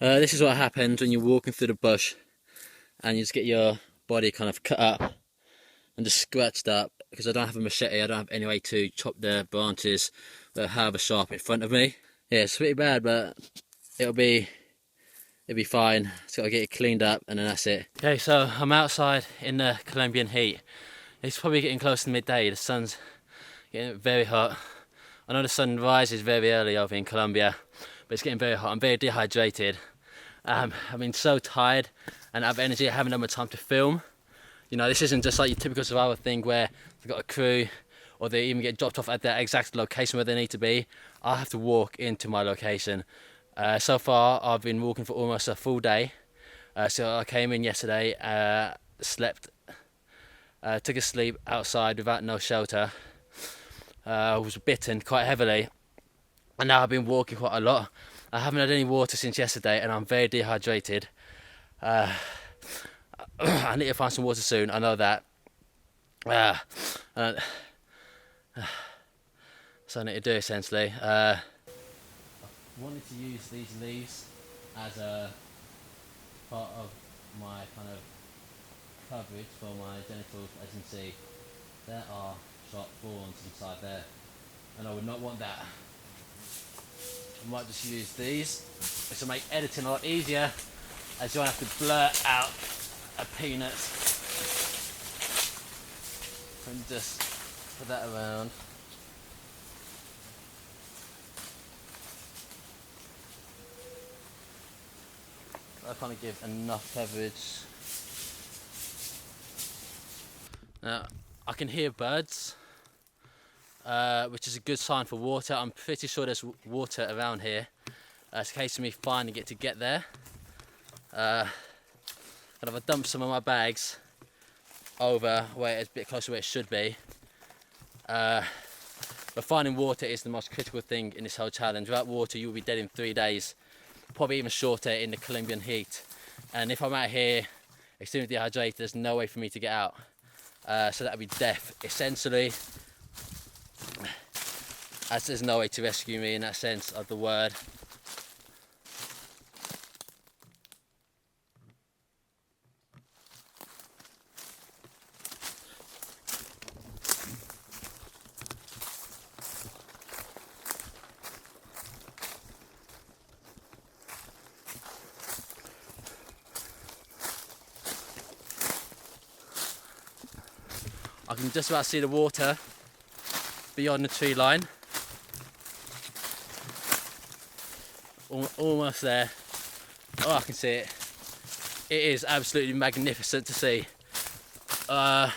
This is what happens when you're walking through the bush and you just get your body kind of cut up and just scratched up because I don't have a machete. I don't have any way to chop the branches that have a sharp in front of me. Yeah, it's pretty bad, but it'll be fine. Just gotta get it cleaned up and then that's it. Okay, so I'm outside in the Colombian heat. It's probably getting close to midday. The sun's getting very hot. I know the sun rises very early over in Colombia, but it's getting very hot. I'm very dehydrated. I've been so tired and out of energy. I haven't had much time to film. You know, this isn't just like your typical survival thing where they've got a crew or they even get dropped off at the exact location where they need to be. I have to walk into my location. So far, I've been walking for almost a full day. So I came in yesterday, slept, took a sleep outside without no shelter. I was bitten quite heavily, and now I've been walking quite a lot. I haven't had any water since yesterday, and I'm very dehydrated. I need to find some water soon. I know that. So I need to do essentially. I wanted to use these leaves as a part of my kind of coverage for my genitals. As you can see, there are sharp thorns inside there, and I would not want that. I might just use these, which will make editing a lot easier, as you won't have to blur out a peanut. And just put that around. I kind of give enough coverage. Now, I can hear birds, which is a good sign for water. I'm pretty sure there's water around here. It's a case of me finding it to get there. And I've dumped some of my bags over where it's a bit closer to where it should be. But finding water is the most critical thing in this whole challenge. Without water, you'll be dead in 3 days. Probably even shorter in the Colombian heat. And if I'm out here extremely dehydrated, there's no way for me to get out. So that would be death, essentially. As there's no way to rescue me in that sense of the word. I can just about see the water beyond the tree line. Almost there. Oh, I can see it. It is absolutely magnificent to see. I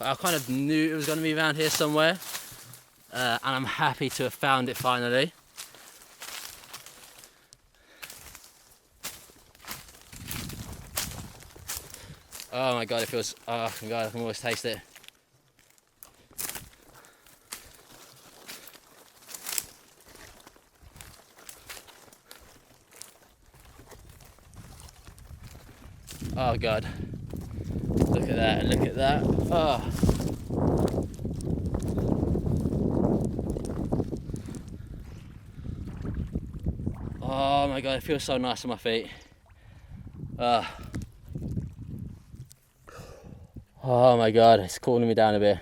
kind of knew it was going to be around here somewhere, and I'm happy to have found it finally. Oh my god, it feels, oh my god, I can almost taste it. Oh god, look at that, look at that. Oh. Oh my god, it feels so nice on my feet. Oh my god, it's cooling me down a bit.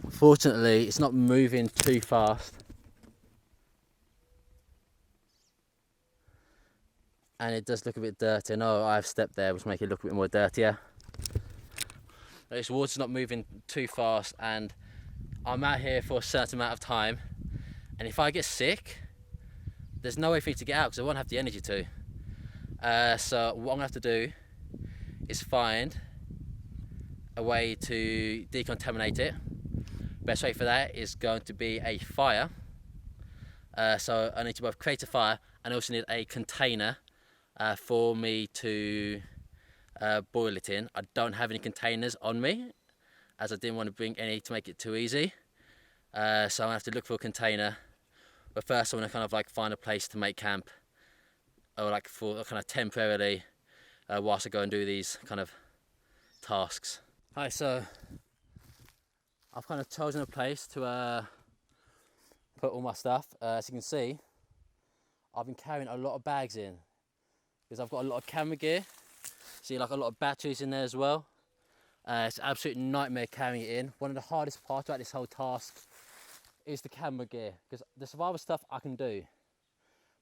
Fortunately, it's not moving too fast. And it does look a bit dirty. I know I've stepped there, which makes it look a bit more dirtier. This water's not moving too fast, and I'm out here for a certain amount of time. And if I get sick, there's no way for me to get out because I won't have the energy to. So what I'm gonna have to do is find a way to decontaminate it. Best way for that is going to be a fire. So I need to both create a fire and also need a container for me to boil it in. I don't have any containers on me, as I didn't want to bring any to make it too easy. So I'm gonna have to look for a container. But first I want to kind of like find a place to make camp, or like for kind of temporarily, whilst I go and do these kind of tasks. Hi, so I've kind of chosen a place to put all my stuff. As you can see, I've been carrying a lot of bags in because I've got a lot of camera gear. See, like a lot of batteries in there as well. It's an absolute nightmare carrying it in. One of the hardest parts about this whole task is the camera gear, because the survival stuff I can do,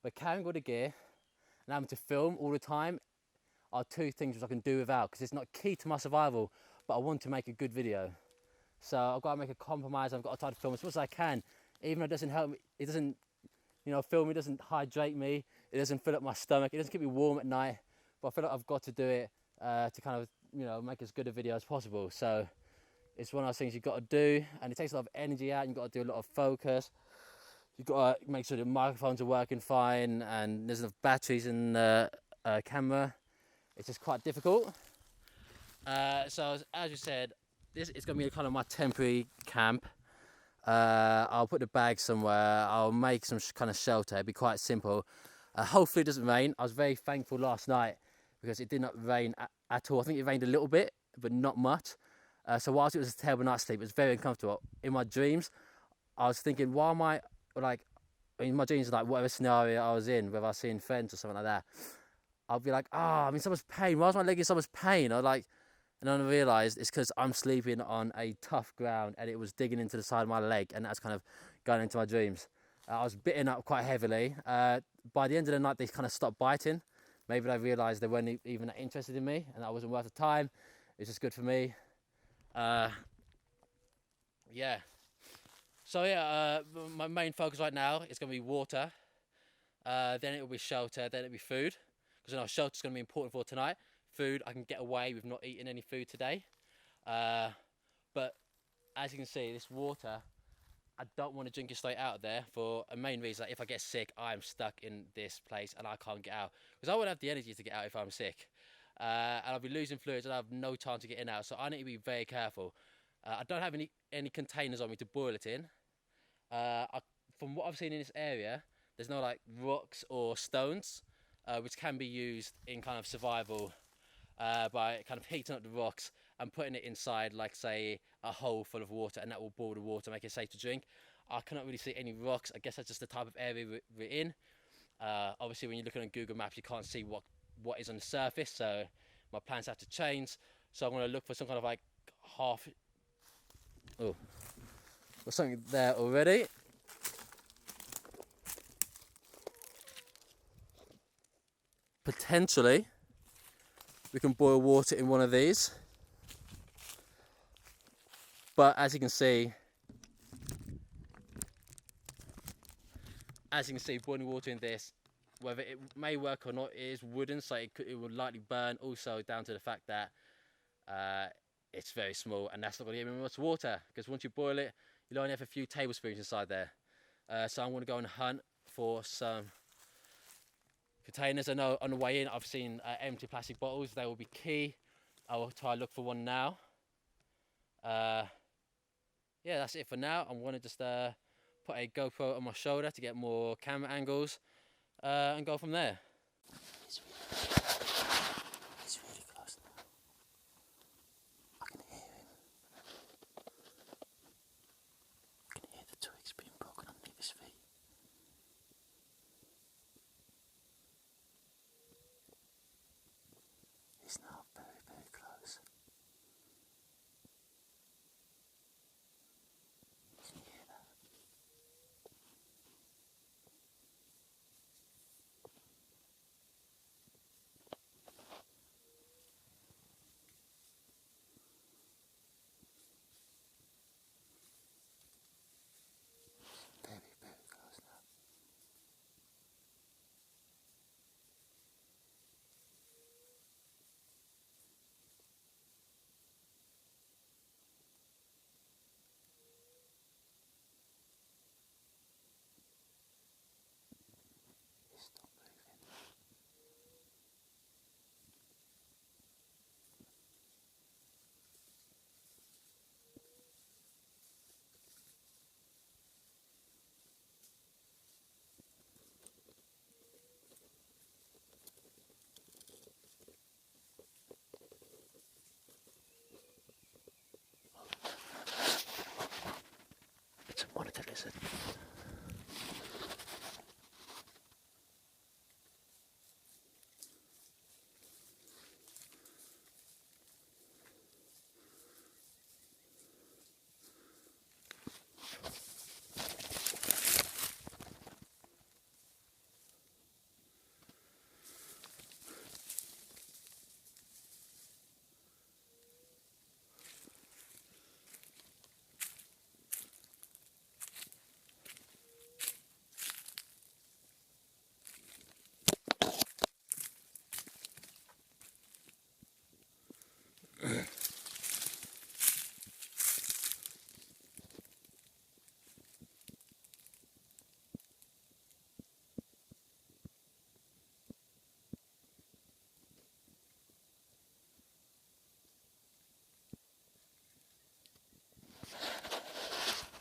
but carrying all the gear and having to film all the time are two things which I can do without, because it's not key to my survival, but I want to make a good video. So I've got to make a compromise. I've got to try to film as much as I can, even though it doesn't help me. It doesn't, you know, filming doesn't hydrate me. It doesn't fill up my stomach. It doesn't keep me warm at night. But I feel like I've got to do it to kind of, you know, make as good a video as possible. So it's one of those things you've got to do, and it takes a lot of energy out. You've got to do a lot of focus. You've got to make sure the microphones are working fine, and there's enough batteries in the camera. It's just quite difficult. So as you said, this is going to be kind of my temporary camp. I'll put the bag somewhere. I'll make some kind of shelter. It'll be quite simple. Hopefully it doesn't rain. I was very thankful last night because it did not rain at all. I think it rained a little bit, but not much. So whilst it was a terrible night's sleep, it was very uncomfortable. In my dreams, I was thinking, why am I, like, in my dreams, like whatever scenario I was in, whether I was seeing friends or something like that, I'll be like, I'm in so much pain. Why is my leg in so much pain? And then I realised it's because I'm sleeping on a tough ground and it was digging into the side of my leg, and that's kind of going into my dreams. I was bitten up quite heavily. By the end of the night, they kind of stopped biting. Maybe they realised they weren't even that interested in me and that wasn't worth the time. It's just good for me. Yeah. So yeah, my main focus right now is going to be water. Then it will be shelter. Then it'll be food, because I know shelter is going to be important for tonight. Food, I can get away with not eating any food today. But as you can see, this water, I don't want to drink it straight out of there for a main reason. Like if I get sick, I'm stuck in this place and I can't get out, because I won't have the energy to get out if I'm sick. And I'll be losing fluids and I have no time to get in and out. So I need to be very careful. I don't have any containers on me to boil it in. From what I've seen in this area, there's no like rocks or stones, which can be used in kind of survival by kind of heating up the rocks and putting it inside, like say a hole full of water, and that will boil the water, make it safe to drink. I cannot really see any rocks. I guess that's just the type of area we're in. Obviously when you're looking on Google Maps, you can't see what is on the surface, so my plans have to change. So I'm going to look for some kind of like there's something there already. Potentially we can boil water in one of these, but as you can see, boiling water in this, whether it may work or not, it is wooden, so it will likely burn. Also down to the fact that it's very small, and that's not going to give me much water, because once you boil it, you'll only have a few tablespoons inside there. So I'm going to go and hunt for some containers. I know on the way in I've seen empty plastic bottles. They will be key. I will try and look for one now. Yeah, that's it for now. I'm going to just put a GoPro on my shoulder to get more camera angles and go from there. It's really close now. I can hear him. I can hear the twigs being broken underneath his feet. He's now very, very close. Can you hear that?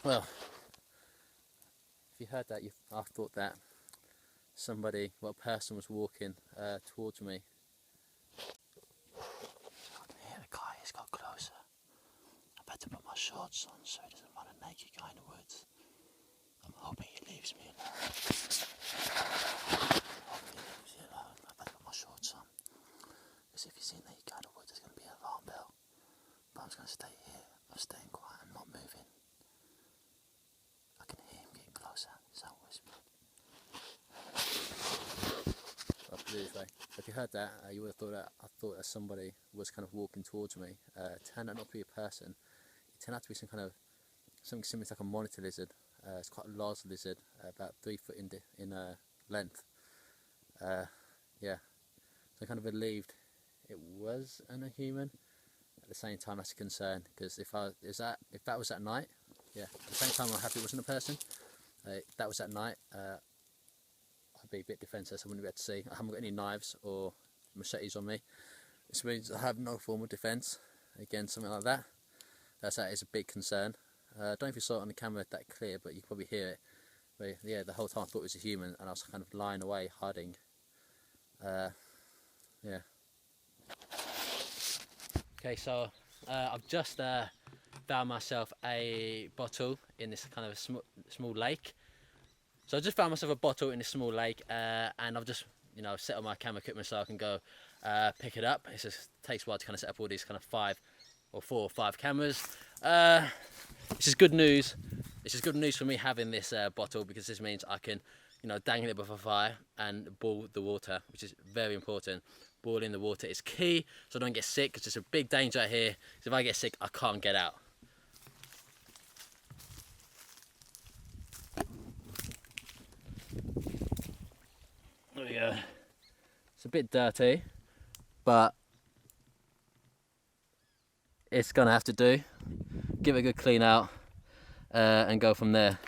Well, if you heard that, I thought that somebody, well, a person was walking towards me. I can hear the guy, he's got closer. I better put my shorts on so he doesn't run a naked guy in the woods. I'm hoping he leaves me alone. I better put my shorts on. Because if you see a naked guy in the woods, there's going to be an alarm bell. But I'm just going to stay here. I'm staying quiet, I'm not moving. I can hear him getting closer. He's not whispering. If you heard that, you would have thought that I thought that somebody was kind of walking towards me. It turned out not to be a person. It turned out to be something similar to like a monitor lizard. It's quite a large lizard, about 3 foot in length. Yeah, so I kind of believed it was a human. At the same time, that's a concern, because if that was at night, yeah. At the same time, I'm happy it wasn't a person. If that was at night, I'd be a bit defenceless. I wouldn't be able to see. I haven't got any knives or machetes on me. This means I have no form of defence against something like that. So that is a big concern. I don't know if you saw it on the camera that clear, but you can probably hear it. But yeah, the whole time I thought it was a human, and I was kind of lying away, hiding. Yeah. Okay, so I've just found myself a bottle in this kind of small lake. So I just found myself a bottle in this small lake, and I've just set up my camera equipment so I can go pick it up. It just takes a while to kind of set up all these kind of 4 or 5 cameras. This is good news. This is good news for me having this bottle, because this means I can dangle it above a fire and boil the water, which is very important. Boiling the water is key so I don't get sick, because there's a big danger here. Because if I get sick, I can't get out. There we go. It's a bit dirty, but it's gonna have to do. Give it a good clean out and go from there.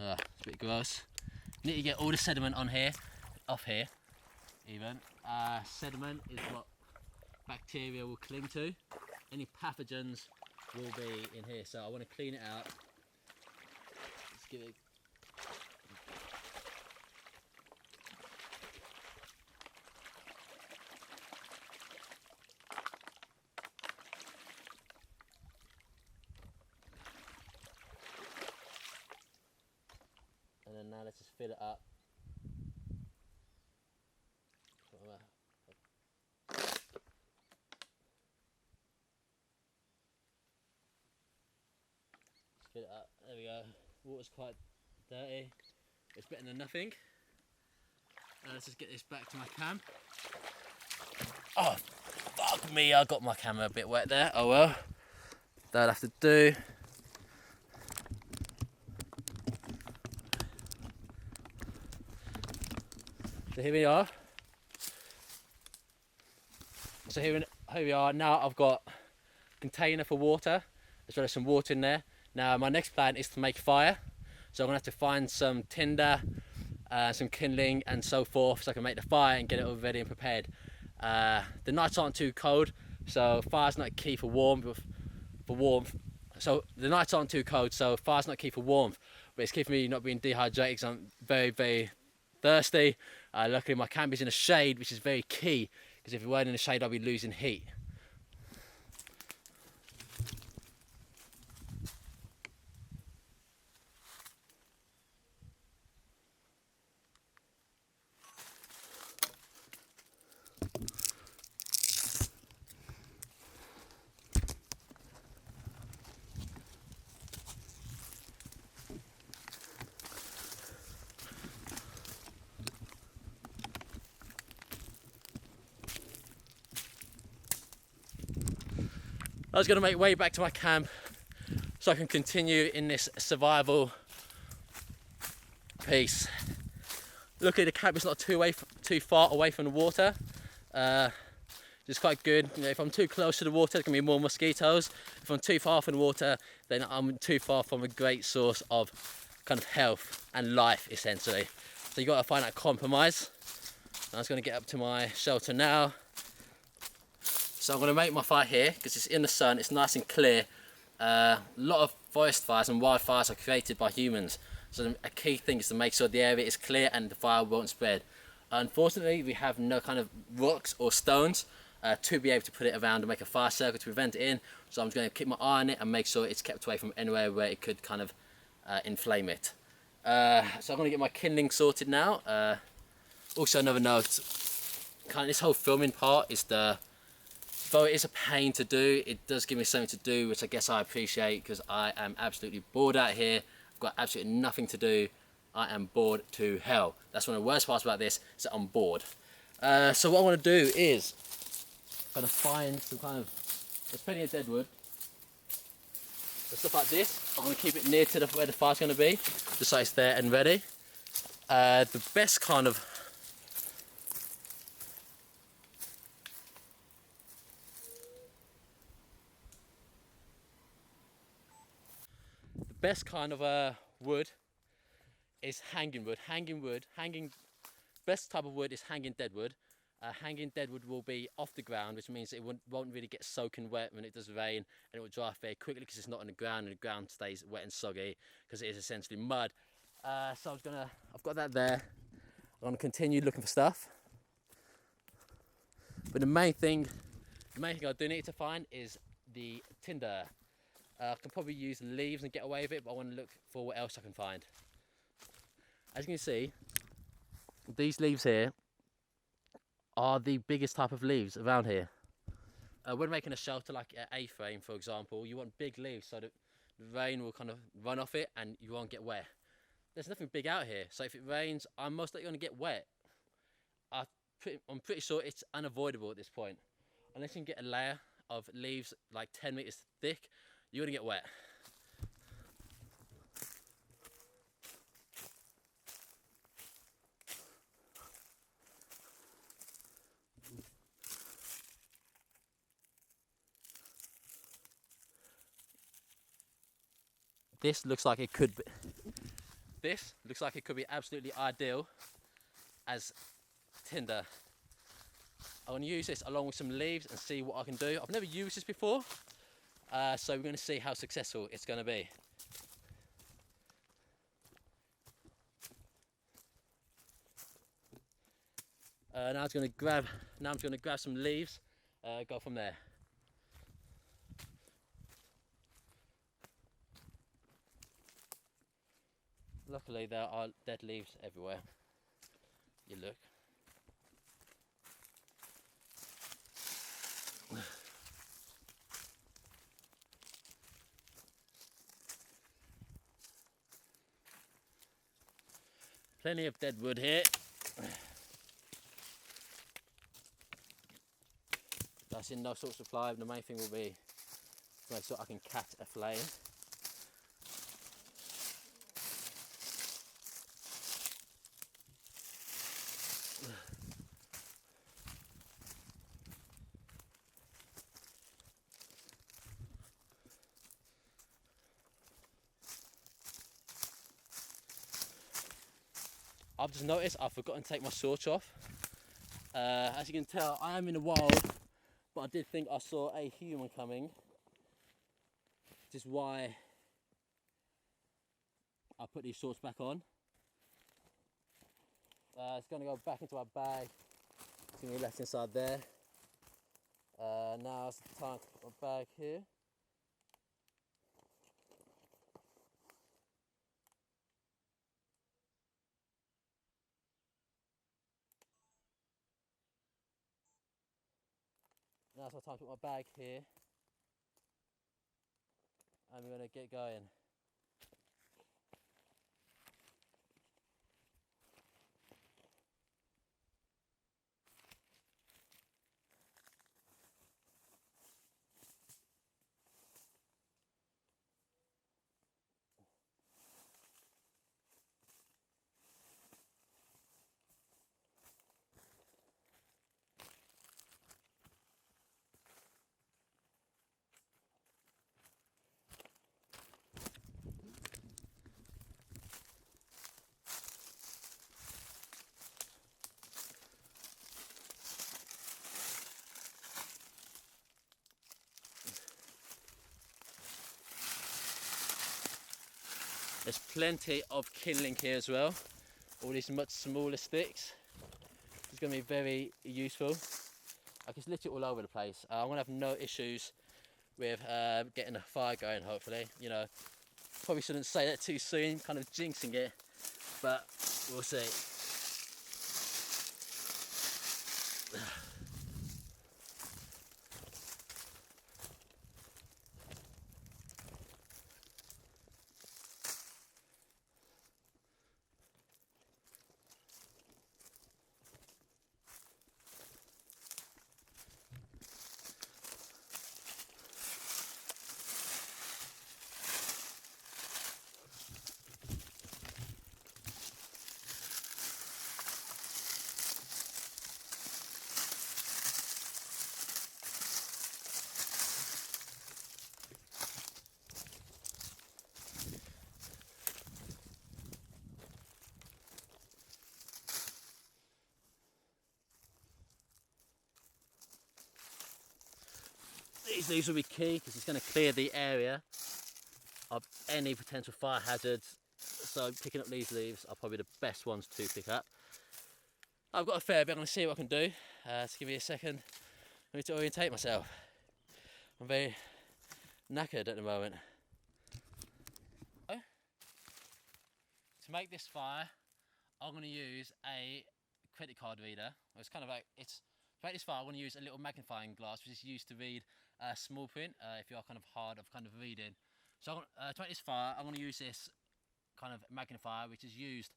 It's a bit gross. Need to get all the sediment off here even. Sediment is what bacteria will cling to. Any pathogens will be in here, so I want to clean it out. Let's give it. And then now let's just fill it up. Fill it up. There we go. Water's quite dirty. It's better than nothing. Let's just get this back to my cam. Oh, fuck me! I got my camera a bit wet there. Oh well. That'll have to do. So here we are. So here we are. Now I've got a container for water, as well as some water in there. Now my next plan is to make fire. So I'm gonna have to find some tinder, some kindling and so forth, so I can make the fire and get it all ready and prepared. The nights aren't too cold, so fire's not key for warmth. So the nights aren't too cold, so fire's not key for warmth, but it's key for me not being dehydrated, because I'm very, very thirsty. Luckily my camp is in the shade, which is very key, because if it weren't in the shade I'll be losing heat. I was going to make way back to my camp so I can continue in this survival piece. Luckily the camp is not too far away from the water. It's quite good. If I'm too close to the water, there can be more mosquitoes. If I'm too far from the water, then I'm too far from a great source of kind of health and life, essentially. So you got to find that compromise. I'm just going to get up to my shelter now. So I'm going to make my fire here because it's in the sun, it's nice and clear. A lot of forest fires and wildfires are created by humans. So a key thing is to make sure the area is clear and the fire won't spread. Unfortunately, we have no kind of rocks or stones to be able to put it around and make a fire circle to prevent it in. So I'm just going to keep my eye on it and make sure it's kept away from anywhere where it could kind of inflame it. So I'm going to get my kindling sorted now. Also, another note, kind of this whole filming part is though it is a pain to do, it does give me something to do, which I guess I appreciate because I am absolutely bored out here. I've got absolutely nothing to do. I am bored to hell. That's one of the worst parts about this, is that I'm bored. So what I want to do is kind of find some kind of, there's plenty of dead wood. So stuff like this, I'm going to keep it near to where the fire's going to be, just so it's there and ready. The best kind of wood is hanging wood. Best type of wood is hanging deadwood. Hanging deadwood will be off the ground, which means it won't really get soaking wet when it does rain, and it will dry off very quickly because it's not on the ground, and the ground stays wet and soggy because it is essentially mud. So I've got that there. I'm gonna continue looking for stuff. But the main thing I do need to find is the tinder. I can probably use leaves and get away with it, but I want to look for what else I can find. As you can see, these leaves here are the biggest type of leaves around here. When making a shelter like an A-frame, for example, you want big leaves so that the rain will kind of run off it and you won't get wet. There's nothing big out here, so if it rains, I'm most likely going to get wet. I'm pretty sure it's unavoidable at this point. Unless you can get a layer of leaves like 10 meters thick, you're gonna get wet. This looks like it could be absolutely ideal as tinder. I'm going to use this along with some leaves and see what I can do. I've never used this before, so we're going to see how successful it's going to be. Now I'm going to grab some leaves, go from there. Luckily there are dead leaves everywhere. You look. Plenty of dead wood here. That's in no sort of supply. The main thing will be to make sure I can catch a flame. I've just noticed I've forgotten to take my shorts off. As you can tell, I am in the wild, but I did think I saw a human coming, which is why I put these shorts back on. It's going to go back into my bag. It's going to be left inside there. Now it's time to put my bag here. Now it's time to put my bag here, and we're going to get going. There's plenty of kindling here as well. All these much smaller sticks. It's going to be very useful. I can lit it all over the place. I'm going to have no issues with getting a fire going, hopefully. You know, probably shouldn't say that too soon, kind of jinxing it, but we'll see. These leaves will be key because it's going to clear the area of any potential fire hazards. So picking up these leaves are probably the best ones to pick up. I've got a fair bit. I'm going to see what I can do. Just give me a second. I need to orientate myself. I'm very knackered at the moment. To make this fire, I'm going to use a credit card reader. It's kind of like, to make this fire, I'm going to use a little magnifying glass, which is used to read small print, if you are kind of hard of kind of reading. So to make this fire, I'm going to use this kind of magnifier, which is used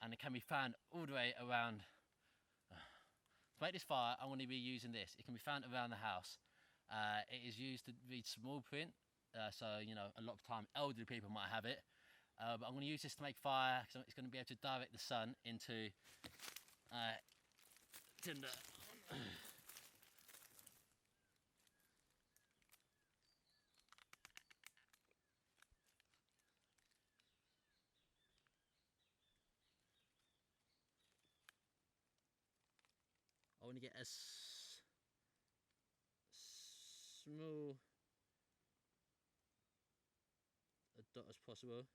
and it can be found all the way around. To make this fire, I'm going to be using this. It can be found around the house. It is used to read small print, so you know, a lot of time elderly people might have it. But I'm going to use this to make fire because it's going to be able to direct the sun into tinder. I want to get as small a dot as possible.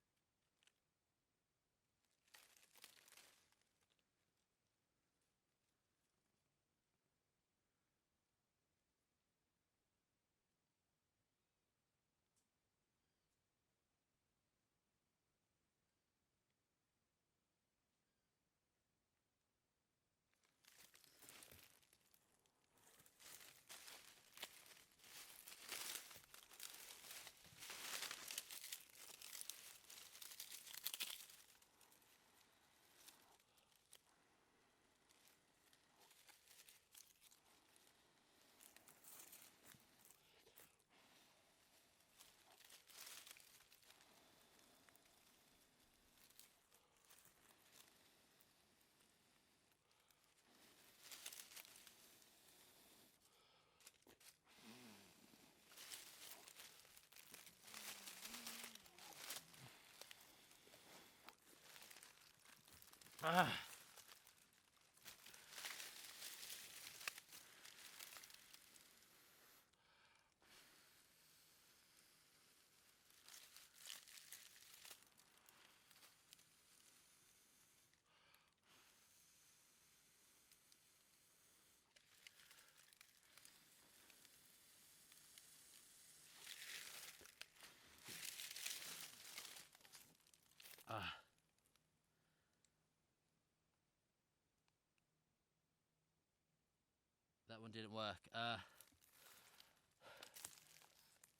That one didn't work.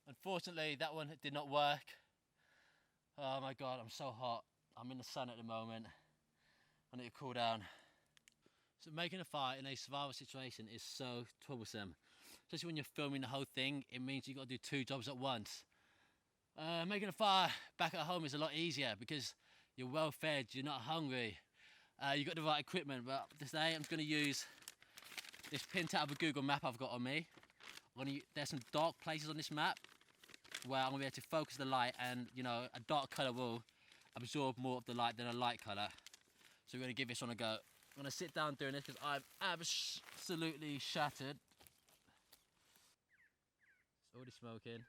Unfortunately, that one did not work. Oh my god, I'm so hot. I'm in the sun at the moment. I need to cool down. So making a fire in a survival situation is so troublesome. Especially when you're filming the whole thing, it means you've got to do two jobs at once. Making a fire back at home is a lot easier because you're well fed, you're not hungry. You've got the right equipment, but today I'm going to use this print out of a Google map I've got on me. There's some dark places on this map where I'm going to be able to focus the light, and you know, a dark colour will absorb more of the light than a light colour. So we're going to give this one a go. I'm going to sit down doing this because I'm absolutely shattered. It's already smoking.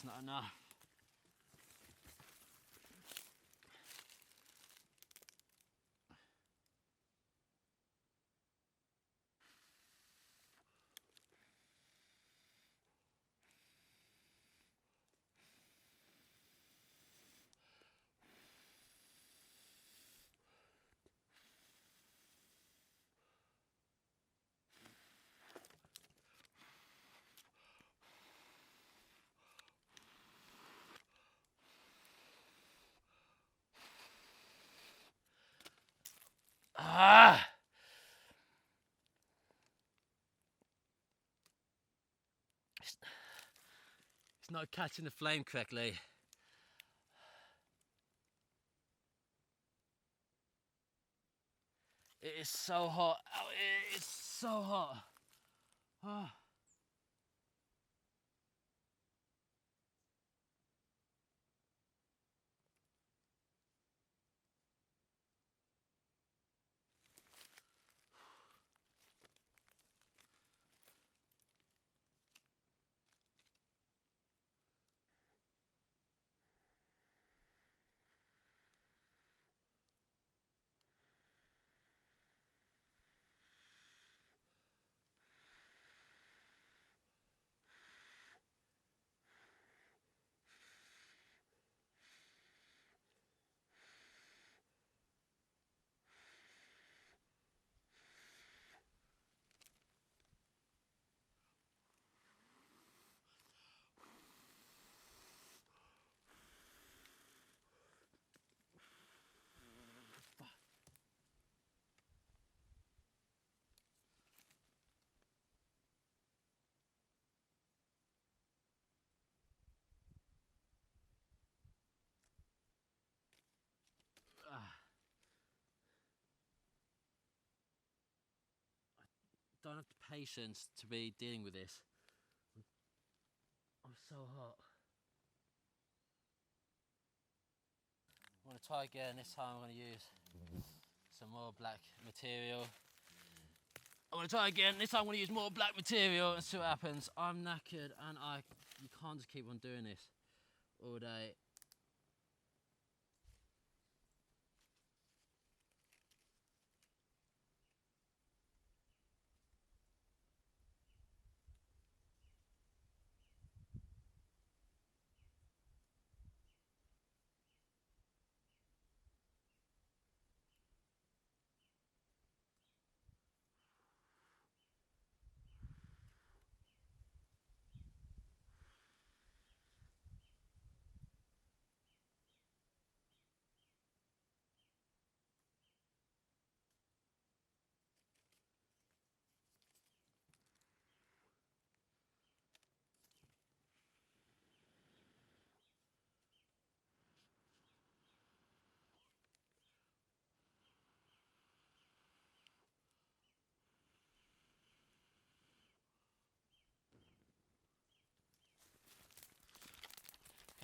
It's not enough. Ah! It's not catching the flame correctly. It is so hot. Oh, it is so hot. Oh. Don't have the patience to be dealing with this. I'm so hot. I'm going to try again. This time I'm going to use some more black material. I'm going to try again. This time I'm going to use more black material and see what happens. I'm knackered and you can't just keep on doing this all day.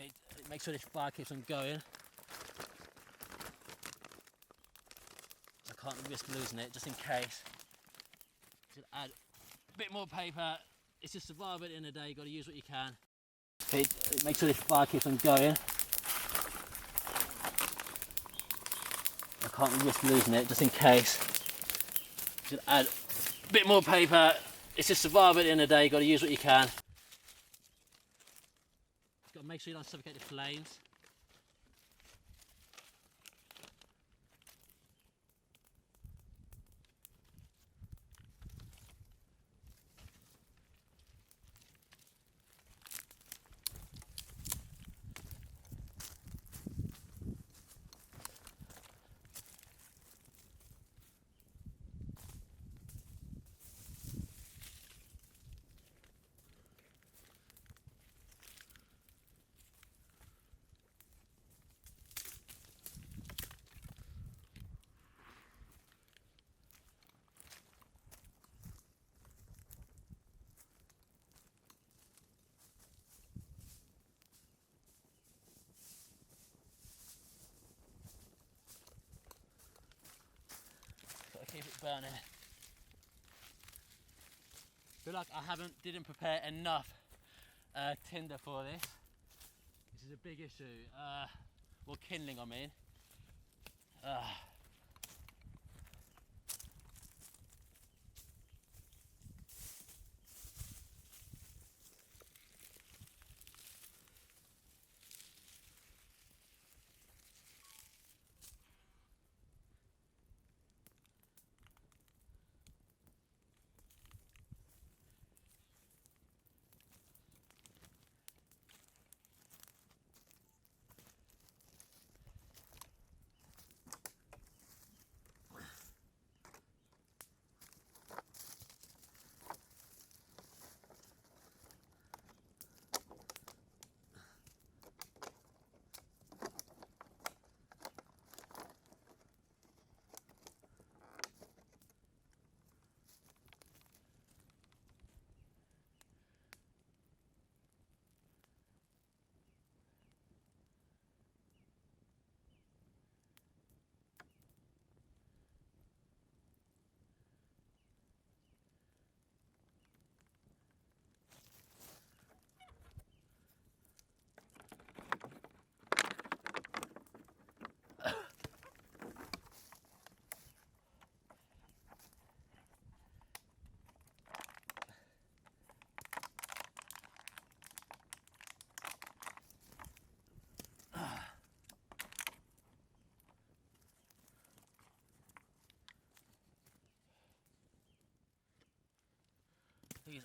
Okay, make sure this fire keeps on going. I can't risk losing it just in case. Just add a bit more paper. It's just survival at the end of the day. You've got to use what you can. Okay, make sure this fire keeps on going. I can't risk losing it just in case. Just add a bit more paper. It's just survival at the end of the day. You've got to use what you can. You've got to make sure you don't suffocate the flames. Keep it burning. Feel like I didn't prepare enough tinder for this. which is a big issue. Well, kindling, I mean.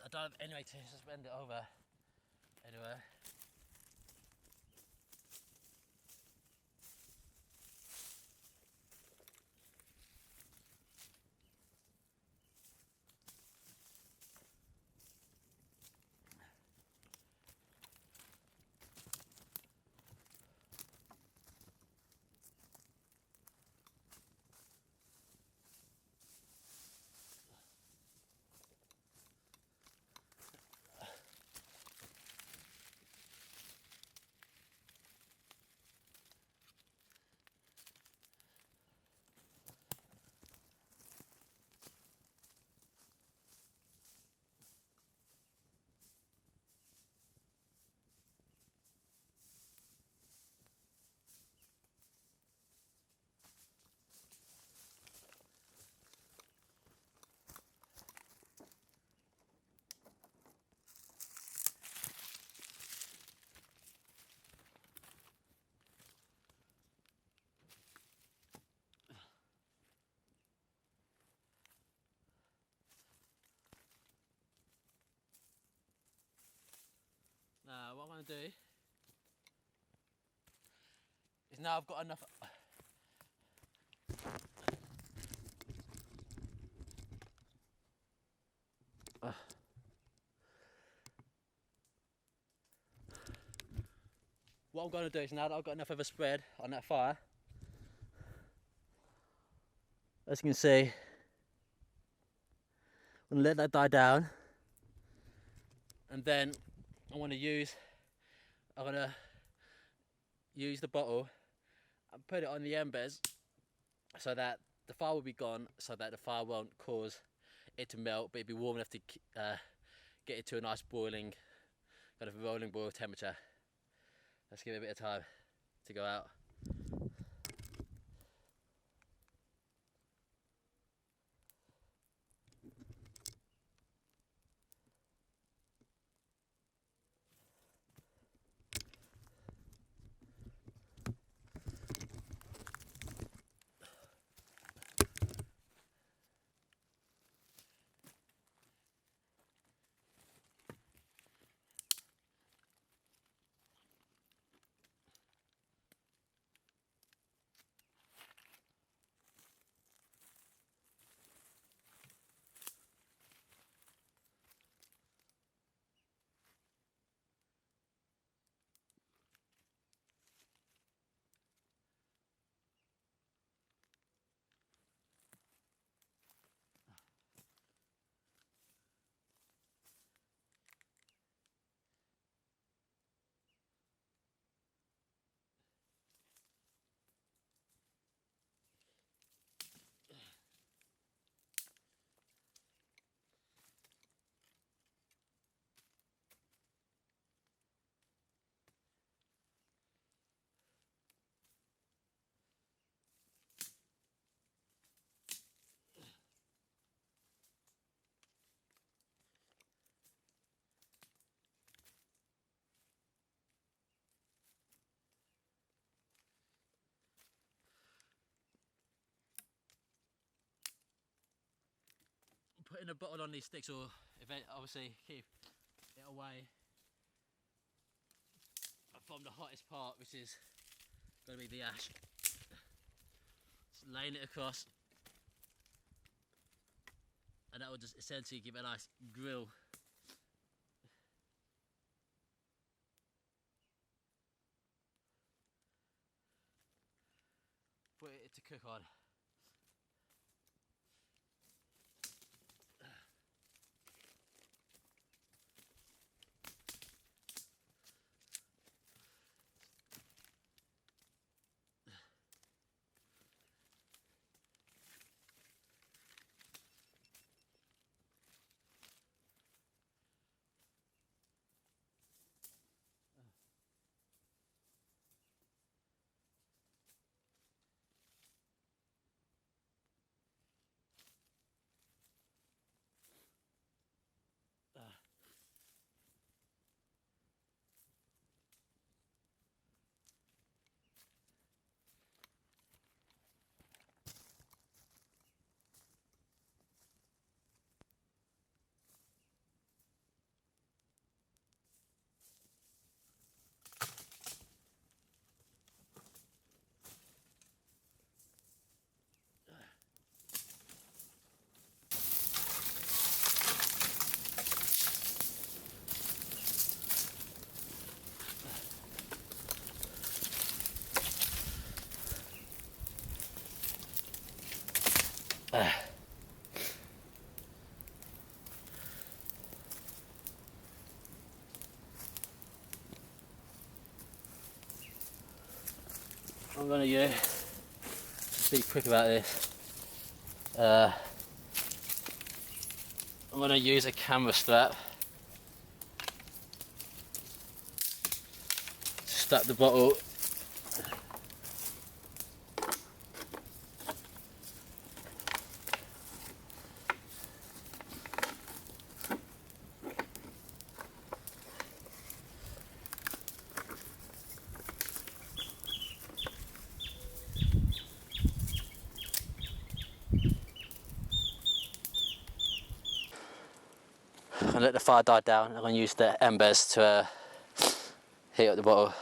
I don't have any way to suspend it over anywhere. Now what I'm going to do is, now I've got enough. What I'm going to do is, now that I've got enough of a spread on that fire, as you can see, I'm going to let that die down, and then I'm going to use the bottle and put it on the embers so that the fire will be gone, so that the fire won't cause it to melt, but it'll be warm enough to get it to a nice boiling, kind of rolling boil temperature. Let's give it a bit of time to go out. putting a bottle on these sticks will obviously keep it away from the hottest part, which is going to be the ash. Just laying it across, and that will just essentially give it a nice grill. Put it to cook on. I'm going to be quick about this. I'm going to use a camera strap to strap the bottle and let the fire die down. I'm going to use the embers to heat up the bottle.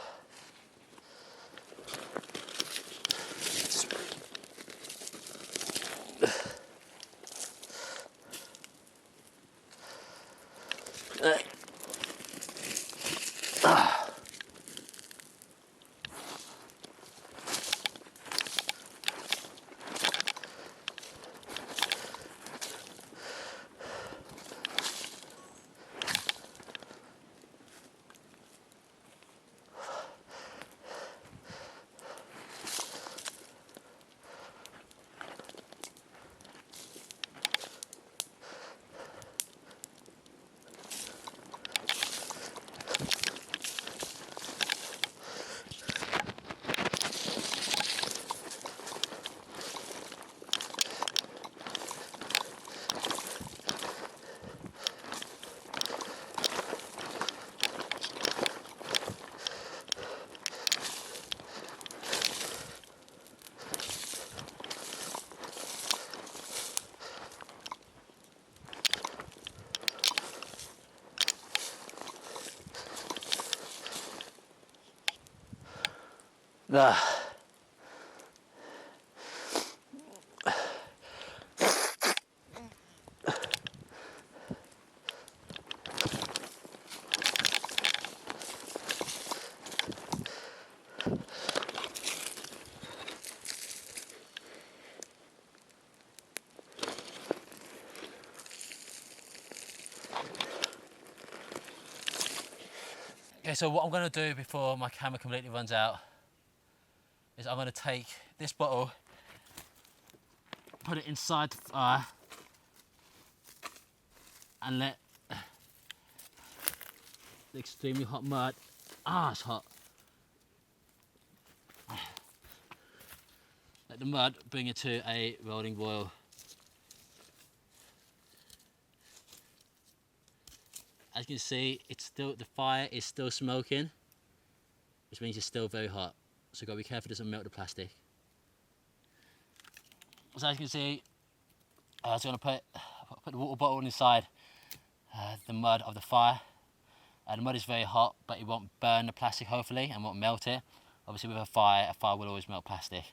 Okay, so what I'm going to do before my camera completely runs out is I'm going to take this bottle, put it inside the fire, and let the extremely hot mud, it's hot, let the mud bring it to a rolling boil. As you can see, the fire is still smoking, which means it's still very hot. So you've got to be careful it doesn't melt the plastic. So as you can see, I was going to put put the water bottle inside the mud of the fire. The mud is very hot, but it won't burn the plastic, hopefully, and won't melt it. Obviously with a fire will always melt plastic.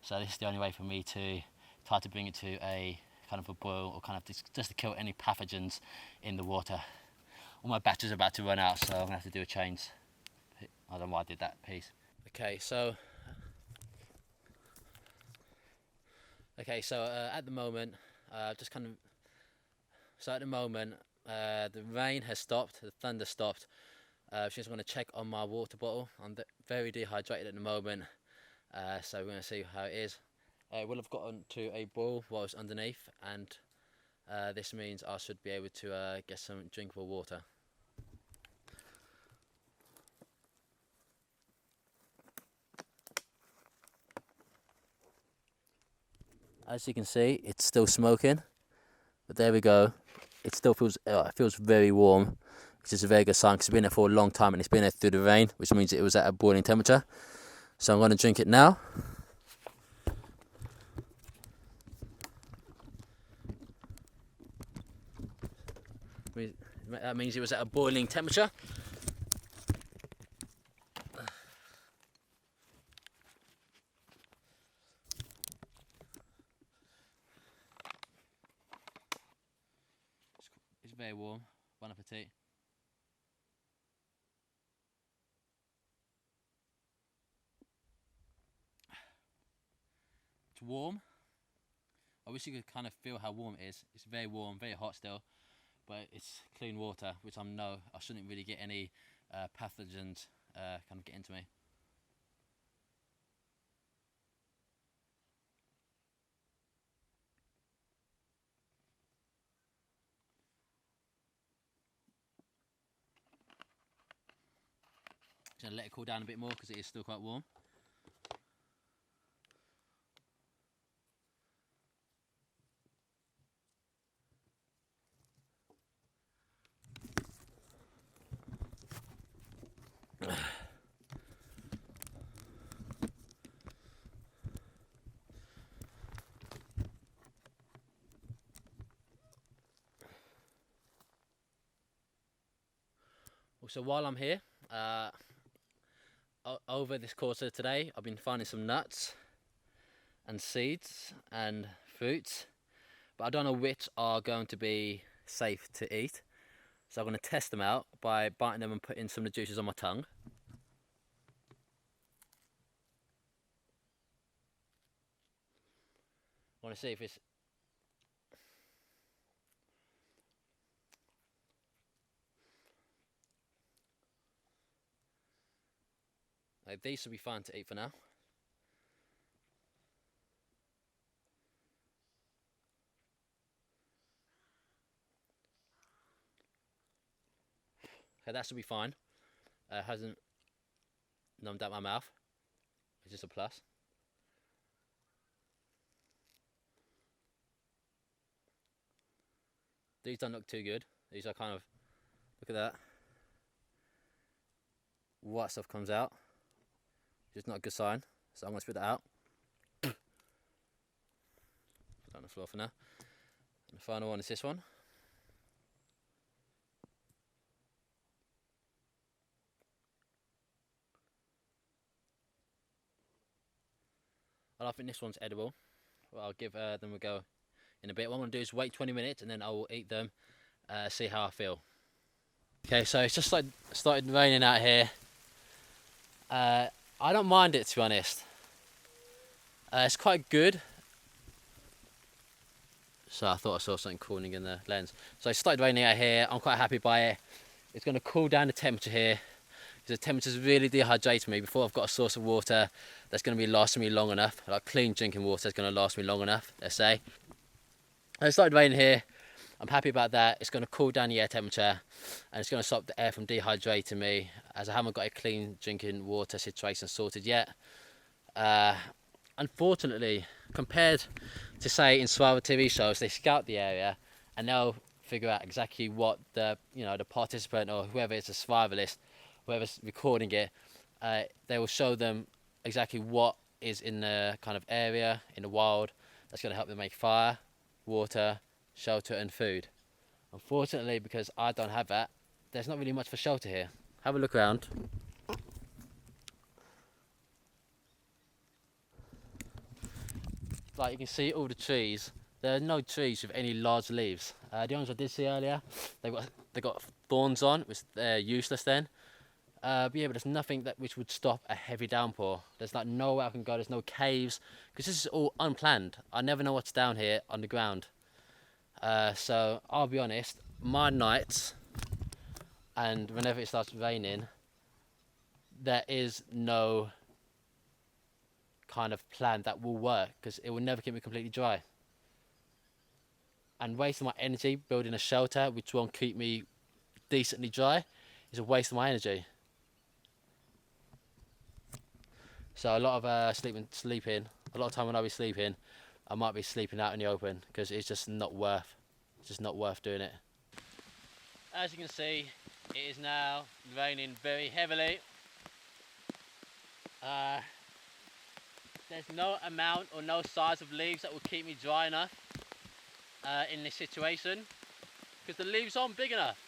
So this is the only way for me to try to bring it to a kind of a boil, or kind of just to kill any pathogens in the water. All my batteries are about to run out, so I'm gonna have to do a change. I don't know why I did that piece. Okay, so at the moment, the rain has stopped, the thunder stopped. Just want to check on my water bottle. I'm very dehydrated at the moment, so we're going to see how it is. It will have gotten to a boil while it's underneath, and this means I should be able to get some drinkable water. As you can see, it's still smoking, but there we go. It still feels very warm, which is a very good sign because it's been there for a long time and it's been there through the rain, which means it was at a boiling temperature. So I'm going to drink it now. That means it was at a boiling temperature. It's very warm. Bon appetit. It's warm. I wish you could kind of feel how warm it is. It's very warm, very hot still, but it's clean water, which I know I shouldn't really get any pathogens kind of get into me. Just gonna let it cool down a bit more because it is still quite warm. So while I'm here, over this course of today, I've been finding some nuts and seeds and fruits, but I don't know which are going to be safe to eat. So I'm going to test them out by biting them and putting some of the juices on my tongue. I want to see if it's... These should be fine to eat for now. Okay, that should be fine. Hasn't numbed out my mouth, which is a plus. These don't look too good. These are kind of, look at that. White stuff comes out, which is not a good sign. So I'm going to spit that out. Put that on the floor for now. And the final one is this one. I don't think this one's edible. Well, I'll give them a go in a bit. What I'm going to do is wait 20 minutes and then I will eat them, see how I feel. Okay, so it's just like started raining out here. I don't mind it, to be honest. It's quite good. So I thought I saw something cooling in the lens. So it started raining out here. I'm quite happy by it. It's going to cool down the temperature here. The temperature's really dehydrated me. Before I've got a source of water that's going to be lasting me long enough, like clean drinking water is going to last me long enough, let's say. It started raining here. I'm happy about that. It's going to cool down the air temperature and it's going to stop the air from dehydrating me, as I haven't got a clean drinking water situation sorted yet. Unfortunately, compared to say in survival TV shows, they scout the area and they'll figure out exactly what the participant or whoever is a survivalist, whoever's recording it, they will show them exactly what is in the kind of area in the wild that's going to help them make fire, water, shelter and food. Unfortunately, because I don't have that, there's not really much for shelter here. Have a look around. Like you can see all the trees. There are no trees with any large leaves. The ones I did see earlier, they got thorns on, which they're useless then. But yeah, but there's nothing that which would stop a heavy downpour. There's like nowhere I can go. There's no caves because this is all unplanned. I never know what's down here on the ground. So I'll be honest, my nights and whenever it starts raining, there is no kind of plan that will work because it will never keep me completely dry. And wasting my energy building a shelter which won't keep me decently dry is a waste of my energy. So a lot of sleeping, a lot of time when I'll be sleeping, I might be sleeping out in the open because it's just not worth doing it. As you can see, it is now raining very heavily. There's no amount or no size of leaves that will keep me dry enough in this situation because the leaves aren't big enough,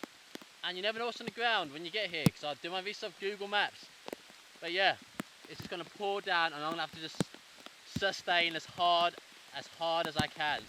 and you never know what's on the ground when you get here because I do my research of Google Maps. But yeah, it's just going to pour down and I'm going to have to just sustain as hard as I can.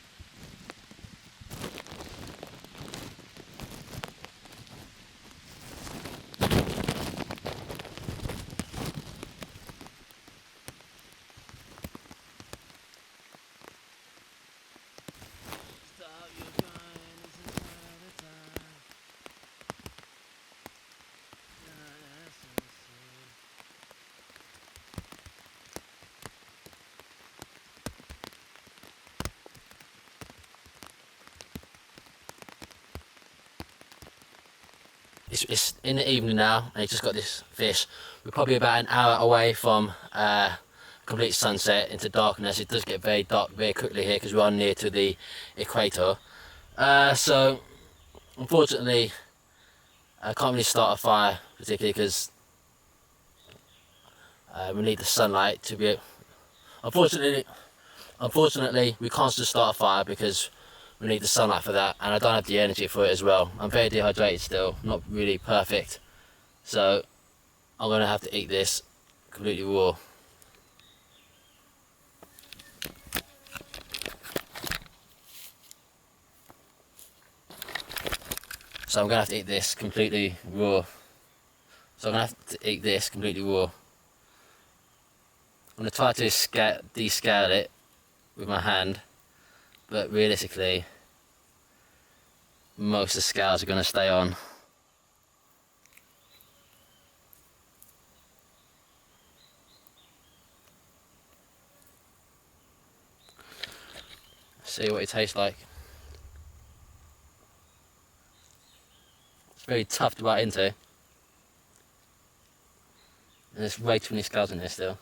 It's in the evening now and it's just got this fish. We're probably about an hour away from complete sunset into darkness. It does get very dark very quickly here because we are near to the equator. So unfortunately I can't really start a fire particularly because we need the sunlight to be... Unfortunately we can't just start a fire because we need the sunlight for that, and I don't have the energy for it as well. I'm very dehydrated still, not really perfect. So I'm going to have to eat this completely raw. So I'm going to have to eat this completely raw. I'm going to try to descale it with my hand, but realistically most of the scales are going to stay on. See what it tastes like. It's very tough to bite into, and there's way too many scales in here still.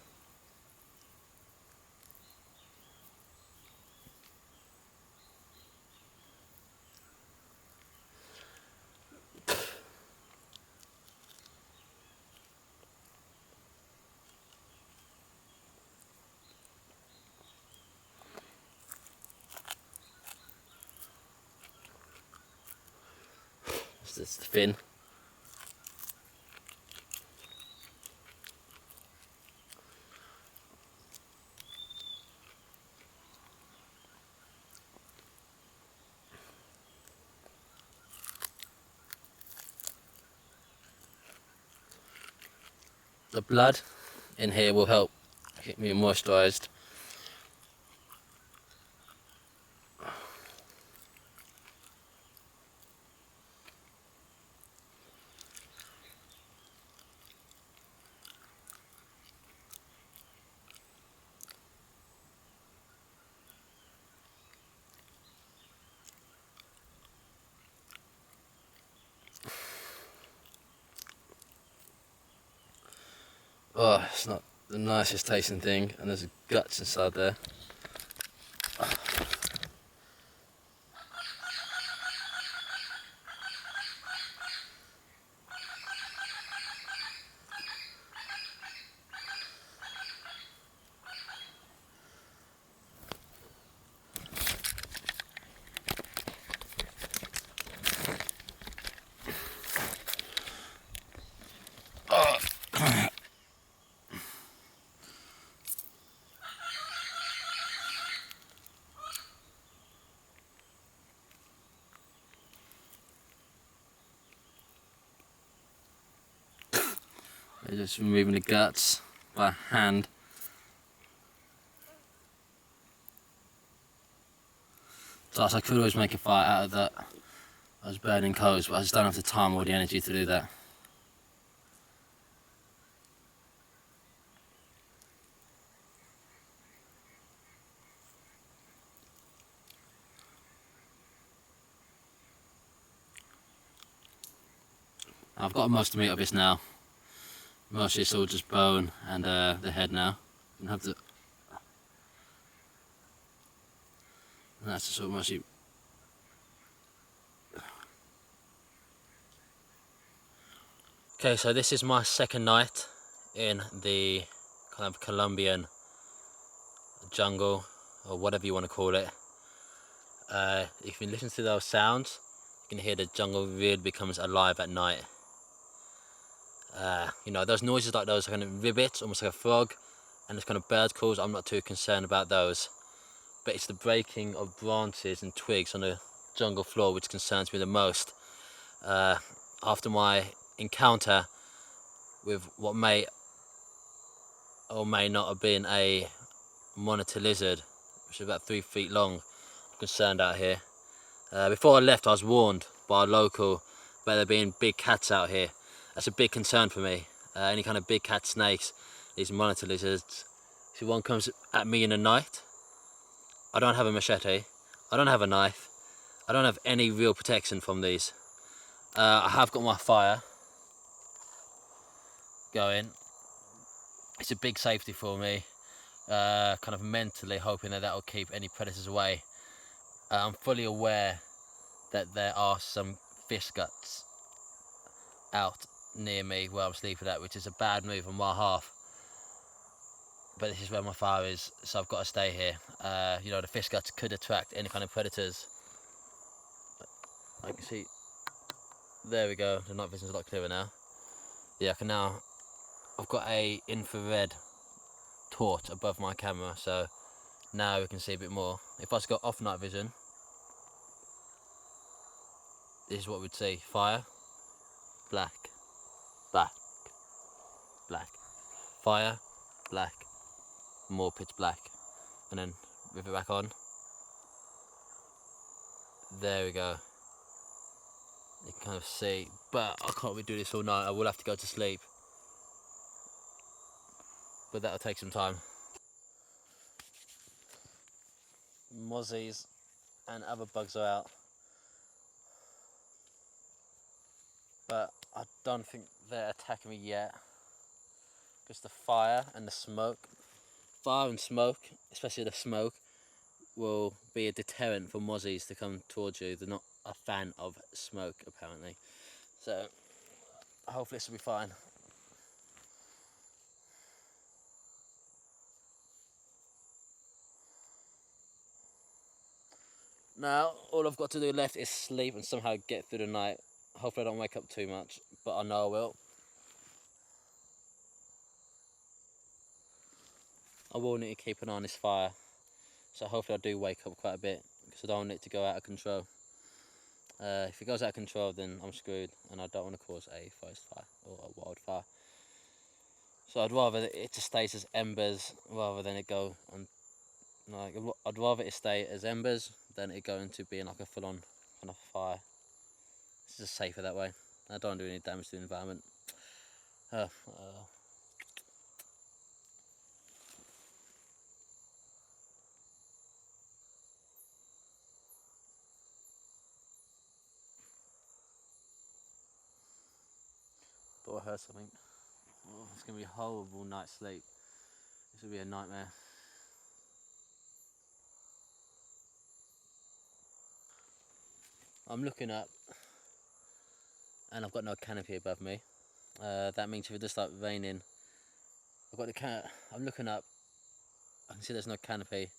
It's the fin. The blood in here will help keep me moisturised. Oh, it's not the nicest tasting thing, and there's guts inside there. They're just removing the guts by hand. So I could always make a fire out of that. I was burning coals, but I just don't have the time or the energy to do that. I've got most of the meat of this now. Mostly it's all just bone and the head now. And have the. And that's just all mostly. Okay, so this is my second night in the kind of Colombian jungle, or whatever you want to call it. If you listen to those sounds, you can hear the jungle really becomes alive at night. You know, those noises like those are kind of ribbits, almost like a frog, and those kind of bird calls, I'm not too concerned about those. But it's the breaking of branches and twigs on the jungle floor which concerns me the most. After my encounter with what may or may not have been a monitor lizard, which is about 3 feet long, I'm concerned out here. Before I left, I was warned by a local about there being big cats out here. That's a big concern for me. Any kind of big cat snakes, these monitor lizards. If one comes at me in the night, I don't have a machete, I don't have a knife, I don't have any real protection from these. I have got my fire going. It's a big safety for me, kind of mentally hoping that will keep any predators away. I'm fully aware that there are some fish guts out near me where I'm sleeping at, which is a bad move on my half. But this is where my fire is, so I've got to stay here. You know, the fish guts could attract any kind of predators. I can see, there we go, the night vision's a lot clearer now. Yeah, I can now, I've got a infrared torch above my camera, so now we can see a bit more. If I just go off night vision, this is what we'd see: fire, black, black, black, fire, black, more pitch black, and then with it back on. There we go. You can kind of see, but I can't really do this all night. I will have to go to sleep, but that'll take some time. Mozzies and other bugs are out, but I don't think they're attacking me yet, because the fire and the smoke, especially the smoke, will be a deterrent for mozzies to come towards you. They're not a fan of smoke, apparently, so hopefully this will be fine. Now all I've got to do left is sleep and somehow get through the night. Hopefully I don't wake up too much, but I know I will. I will need to keep an eye on this fire, so hopefully I do wake up quite a bit, because I don't want it to go out of control. If it goes out of control, then I'm screwed, and I don't want to cause a forest fire or a wildfire. So I'd rather it just stays as embers rather than it go on. Like, I'd rather it stay as embers than it go into being like a full-on kind of fire. It's just safer that way. I don't do any damage to the environment. Thought I heard something. Oh, it's gonna be a horrible night's sleep. This will be a nightmare. I'm looking up, and I've got no canopy above me. That means if it does start raining, I've got the I'm looking up. I can see there's no canopy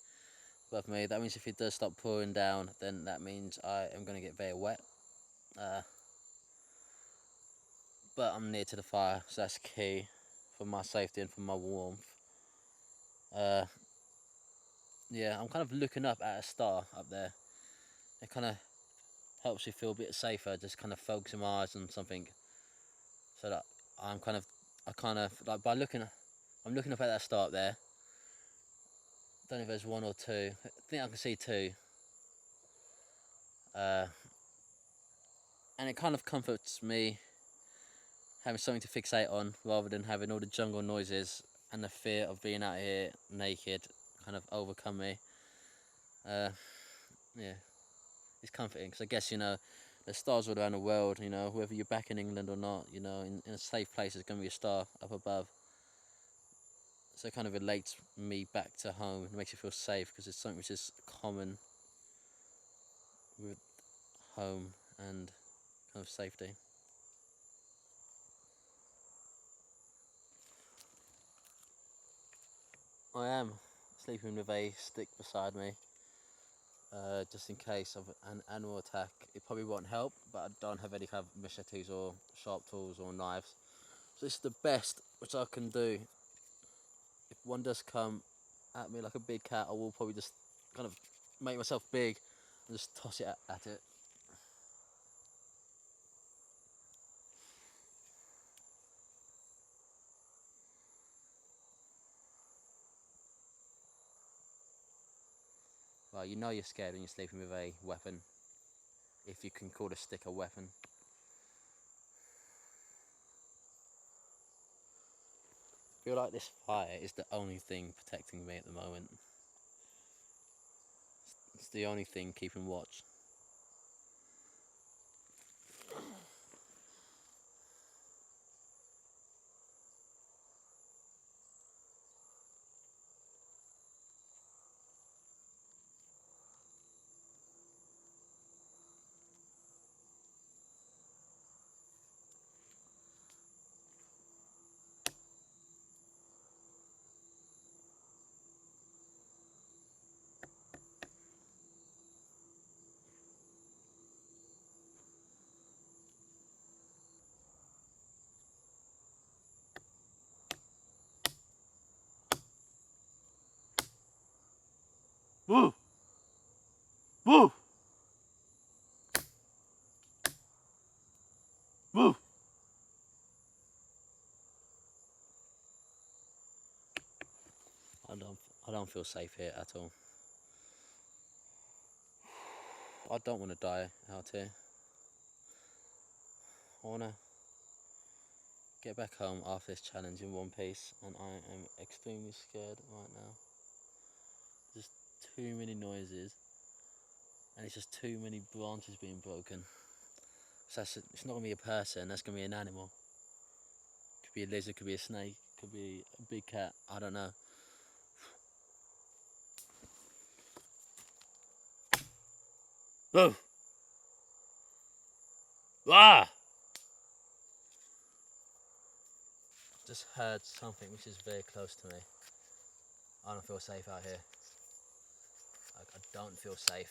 above me. That means if it does start pouring down, then that means I am going to get very wet. But I'm near to the fire, so that's key for my safety and for my warmth. Yeah, I'm kind of looking up at a star up there. It kind of helps me feel a bit safer, just kind of focusing my eyes on something, so that I'm kind of I kind of like by looking. I'm looking up at that start there. Don't know if there's one or two. I think I can see two. And it kind of comforts me having something to fixate on rather than having all the jungle noises and the fear of being out here naked kind of overcome me. Yeah, it's comforting because I guess, you know, there's stars all around the world, you know, whether you're back in England or not, you know, in a safe place there's going to be a star up above. So it kind of relates me back to home. It makes you feel safe because it's something which is common with home and kind of safety. I am sleeping with a stick beside me, just in case of an animal attack. It probably won't help, but I don't have any kind of machetes or sharp tools or knives. So this is the best which I can do. If one does come at me like a big cat, I will probably just kind of make myself big and just toss it at it. Well, you know you're scared when you're sleeping with a weapon, if you can call a stick a weapon. I feel like this fire is the only thing protecting me at the moment. It's the only thing keeping watch. Woo! Woo! Woo! I don't feel safe here at all. I don't want to die out here. I want to get back home after this challenge in one piece, and I am extremely scared right now. There's too many noises, and it's just too many branches being broken. So it's not going to be a person, that's going to be an animal. Could be a lizard, could be a snake, could be a big cat, I don't know. Oh! Ah! Just heard something which is very close to me. I don't feel safe out here. Like, I don't feel safe.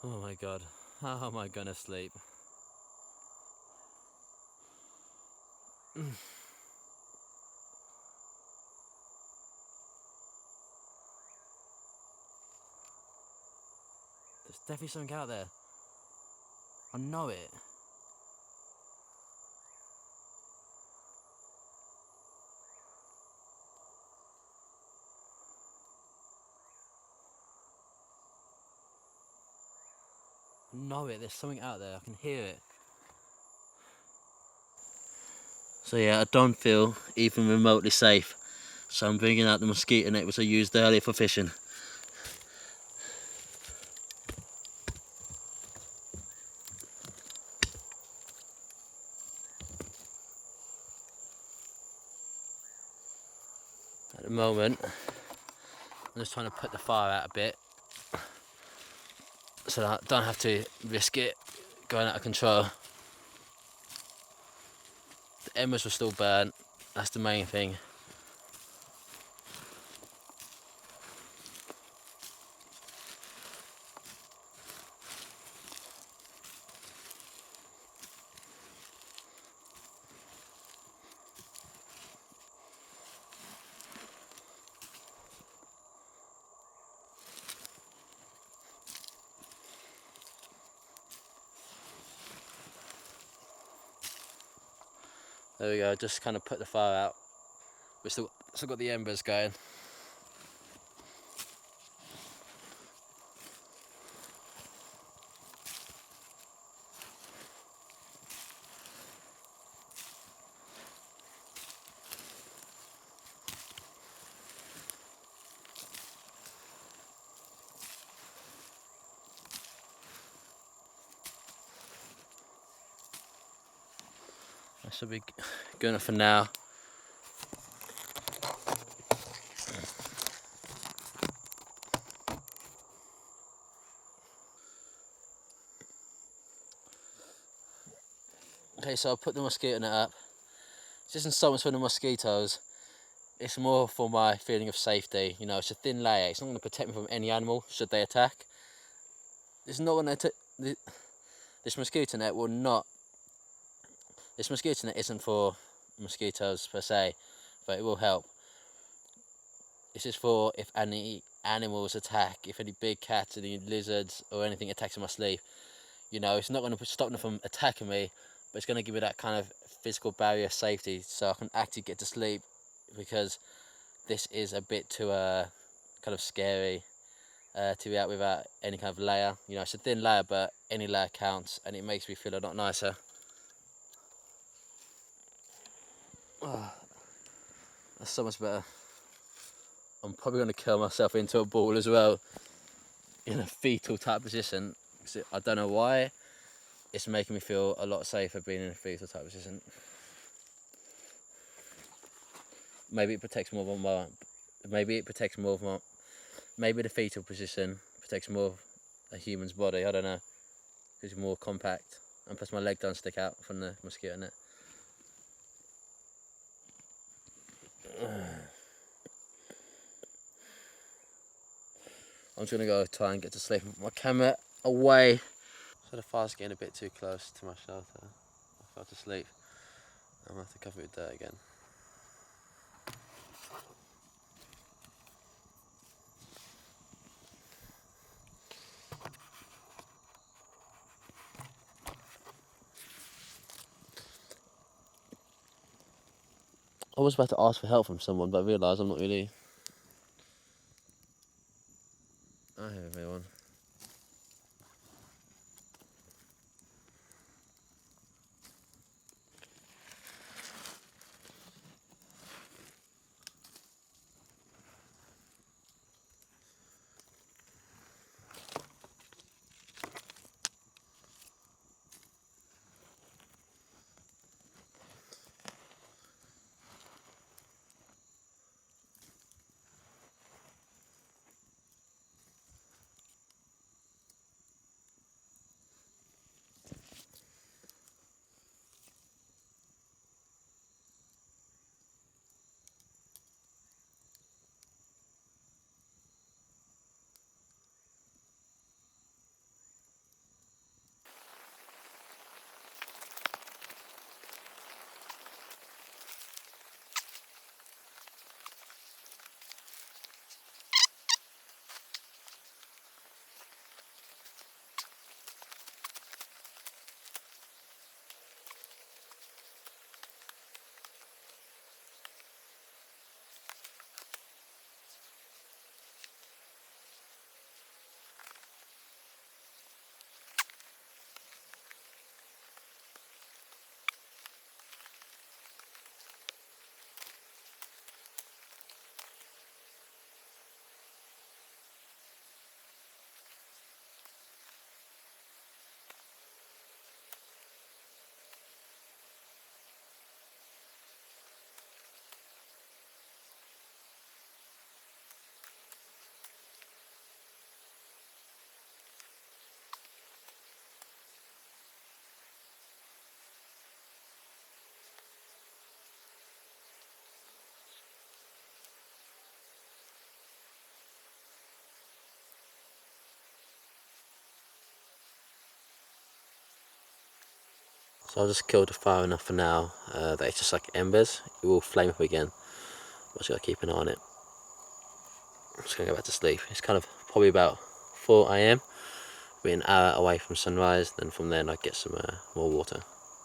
Oh my god, how am I gonna sleep? There's definitely something out there. I know it. I know it, there's something out there, I can hear it. So yeah, I don't feel even remotely safe. So I'm bringing out the mosquito net which I used earlier for fishing. At the moment, I'm just trying to put the fire out a bit so that I don't have to risk it going out of control. The embers were still burnt, that's the main thing. There we go, just kind of put the fire out. We've still got the embers going. That should be good enough for now. Okay, so I'll put the mosquito net up. This isn't so much for the mosquitoes, it's more for my feeling of safety. You know, it's a thin layer, it's not going to protect me from any animal should they attack. It's not going to. This mosquito net will not. This mosquito net isn't for mosquitoes per se, but it will help. This is for if any animals attack, if any big cats, any lizards, or anything attacks in my sleep. You know, it's not going to stop them from attacking me, but it's going to give me that kind of physical barrier of safety so I can actually get to sleep, because this is a bit too kind of scary to be out without any kind of layer. You know, it's a thin layer, but any layer counts, and it makes me feel a lot nicer. Oh, that's so much better. I'm probably going to curl myself into a ball as well, in a fetal type position. I don't know why, it's making me feel a lot safer being in a fetal type position. Maybe it protects more of my. Maybe it protects more of my. Maybe the fetal position protects more of a human's body. I don't know. It's more compact, and plus my leg don't stick out from the mosquito net. I'm just gonna go try and get to sleep with my camera away. So the fire's getting a bit too close to my shelter. I fell to sleep. I'm gonna have to cover it with dirt again. I was about to ask for help from someone, but I realised I'm not really. I have anyone. So I'll just kill the fire enough for now that it's just like embers. It will flame up again. But I just gotta keep an eye on it. I'm just gonna go back to sleep. It's kind of probably about 4 AM. We're an hour away from sunrise. Then from there I get some more water.